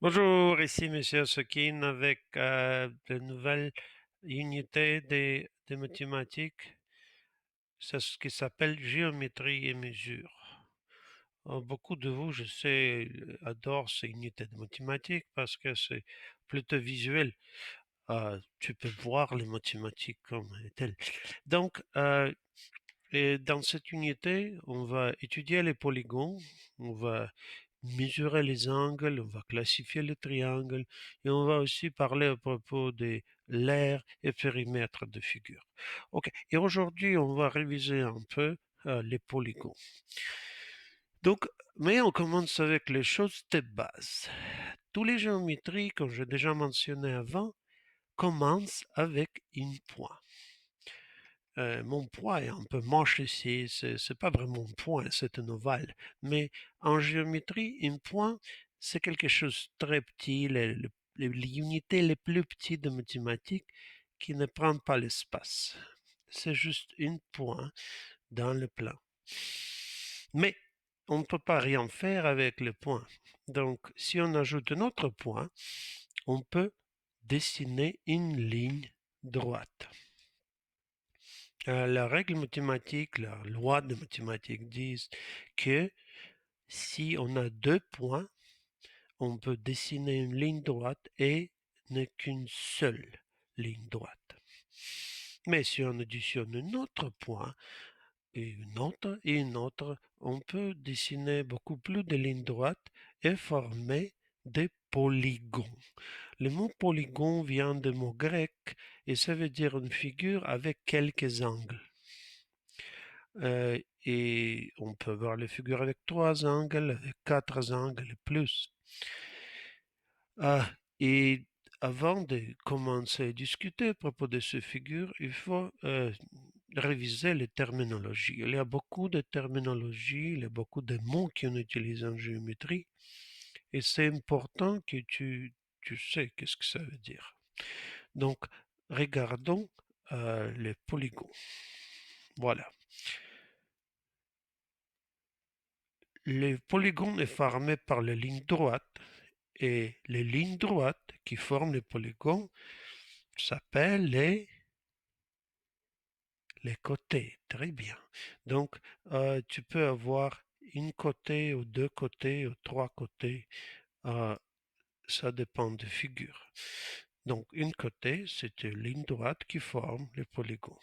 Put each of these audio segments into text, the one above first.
Bonjour, ici Monsieur Sokin avec de nouvelles unités des mathématiques. C'est ce qui s'appelle géométrie et mesure. Beaucoup de vous, je sais, adorent ces unités de mathématiques parce que c'est plutôt visuel. Tu peux voir les mathématiques comme telles. Donc, et dans cette unité, on va étudier les polygones, on va mesurer les angles, on va classifier les triangles et on va aussi parler à propos des l'aire et périmètre de figures. Ok. Et aujourd'hui, on va réviser un peu les polygones. Donc, mais on commence avec les choses de base. Tous les géométries, comme j'ai déjà mentionné avant, commencent avec une point. Mon point est un peu moche ici, c'est pas vraiment un point, c'est un ovale. Mais en géométrie, un point, c'est quelque chose de très petit, les unités les plus petites de mathématiques qui ne prennent pas l'espace. C'est juste un point dans le plan. Mais on ne peut pas rien faire avec le point. Donc, si on ajoute un autre point, on peut dessiner une ligne droite. La règle mathématique, la loi de mathématiques disent que si on a deux points, on peut dessiner une ligne droite et ne qu'une seule ligne droite. Mais si on additionne un autre point, et une autre, on peut dessiner beaucoup plus de lignes droites et former des polygones. Le mot polygone vient du mot grec et ça veut dire une figure avec quelques angles. Et on peut voir les figures avec trois angles, avec quatre angles plus. Et avant de commencer à discuter à propos de ces figures, il faut réviser les terminologies. Il y a beaucoup de terminologies, il y a beaucoup de mots qu'on utilise en géométrie, et c'est important que tu sais qu'est-ce que ça veut dire. Donc, regardons les polygones. Voilà. Le polygone est formé par les lignes droites et les lignes droites qui forment le polygone s'appellent les côtés. Très bien. Donc, tu peux avoir une côté ou deux côtés ou trois côtés. Euh, Ça dépend de figure. Donc, une côté, c'est une ligne droite qui forme le polygone.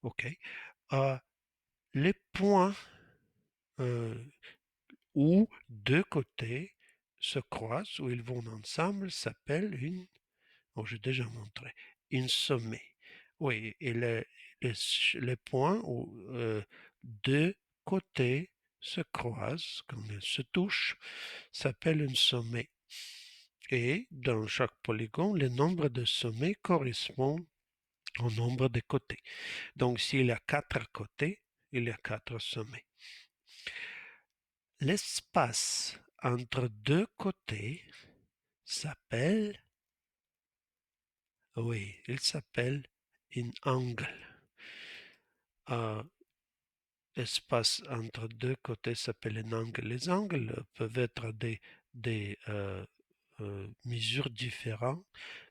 OK. Euh, les points euh, où deux côtés se croisent, où ils vont ensemble, s'appelle une, oh, j'ai déjà montré, une sommet. Oui, et les points où deux côtés se croisent, comme ils se touchent, s'appelle une sommet. Et dans chaque polygone, le nombre de sommets correspond au nombre de côtés. Donc, s'il y a quatre côtés, il y a quatre sommets. L'espace entre deux côtés s'appelle, oui, il s'appelle un angle. Euh, Espace entre deux côtés s'appelle un angle. Les angles peuvent être des mesures différentes,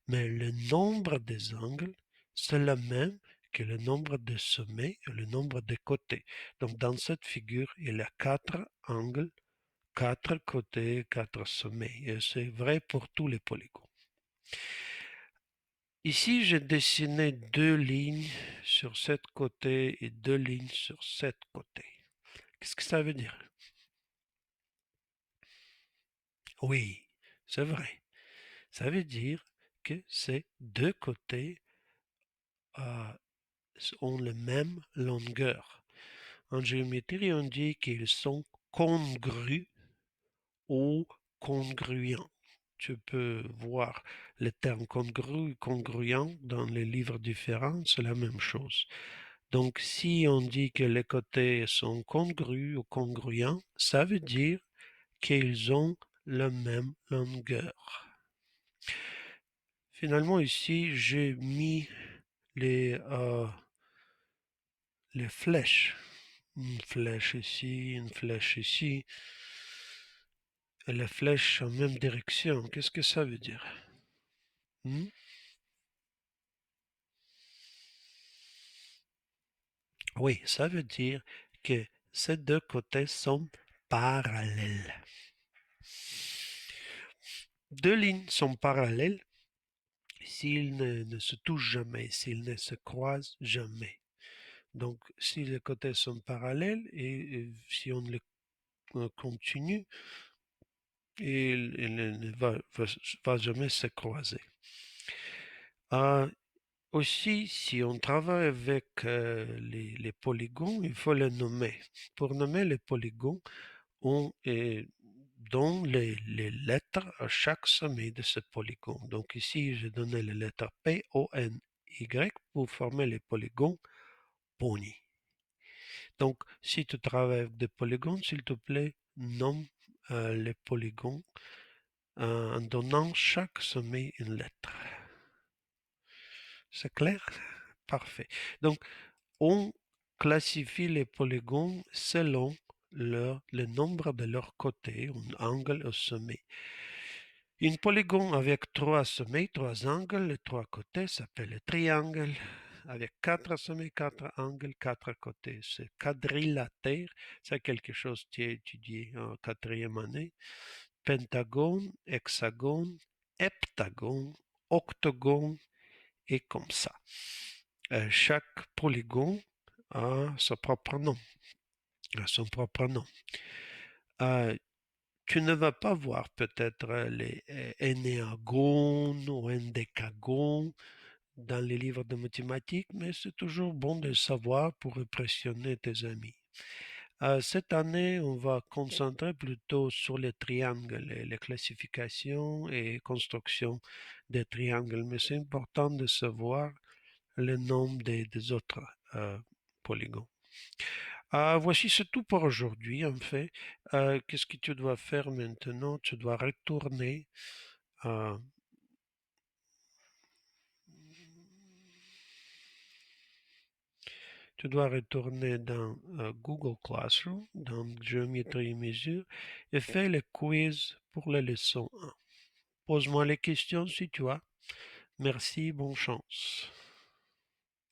mais le nombre des angles, c'est le même que le nombre de sommets et le nombre de côtés. Donc, dans cette figure, il y a quatre angles, quatre côtés, quatre sommets. Et c'est vrai pour tous les polygones. Ici, j'ai dessiné deux lignes sur cette côté et deux lignes sur cette côté. Qu'est-ce que ça veut dire? Oui, c'est vrai. Ça veut dire que ces deux côtés euh, ont la même longueur. En géométrie, on dit qu'ils sont congrus ou congruents. Tu peux voir le terme congru et congruent dans les livres différents, c'est la même chose. Donc, si on dit que les côtés sont congrus ou congruents, ça veut dire qu'ils ont la même longueur. Finalement, ici, j'ai mis les, euh, les flèches. Une flèche ici, une flèche ici. les flèches en même direction. Qu'est-ce que ça veut dire? Hmm? Oui, ça veut dire que ces deux côtés sont parallèles. Deux lignes sont parallèles s'ils ne se touchent jamais, s'ils ne se croisent jamais. Donc, si les côtés sont parallèles et si on les continue, il ne va jamais se croiser. Aussi, si on travaille avec les polygones, il faut les nommer. Pour nommer les polygones, on donne les lettres à chaque sommet de ce polygone. Donc ici, j'ai donné les lettres P, O, N, Y pour former les polygones pony. Donc, si tu travailles avec des polygones, s'il te plaît, nomme les polygones en donnant chaque sommet une lettre. C'est clair? Parfait. Donc, on classifie les polygones selon le nombre de leurs côtés, un angle au sommet. Une polygone avec trois sommets, trois angles, et trois côtés s'appelle le triangle. Avec quatre sommets, quatre angles, quatre côtés. C'est quadrilatère, c'est quelque chose que tu as étudié en quatrième année. Pentagone, hexagone, heptagone, octogone, et comme ça. Chaque polygone a son propre nom. Tu ne vas pas voir peut-être les énéagones ou endécagones dans les livres de mathématiques, mais c'est toujours bon de savoir pour impressionner tes amis. Cette année, on va concentrer plutôt sur les triangles, les classifications et construction des triangles, mais c'est important de savoir le nombre des autres polygones. Voici, c'est tout pour aujourd'hui, en fait. Qu'est-ce que tu dois faire maintenant? Euh, tu dois retourner dans Google Classroom, dans Géométrie et mesure, et faire le quiz pour la leçon 1. Pose-moi les questions si tu as. Merci, bonne chance.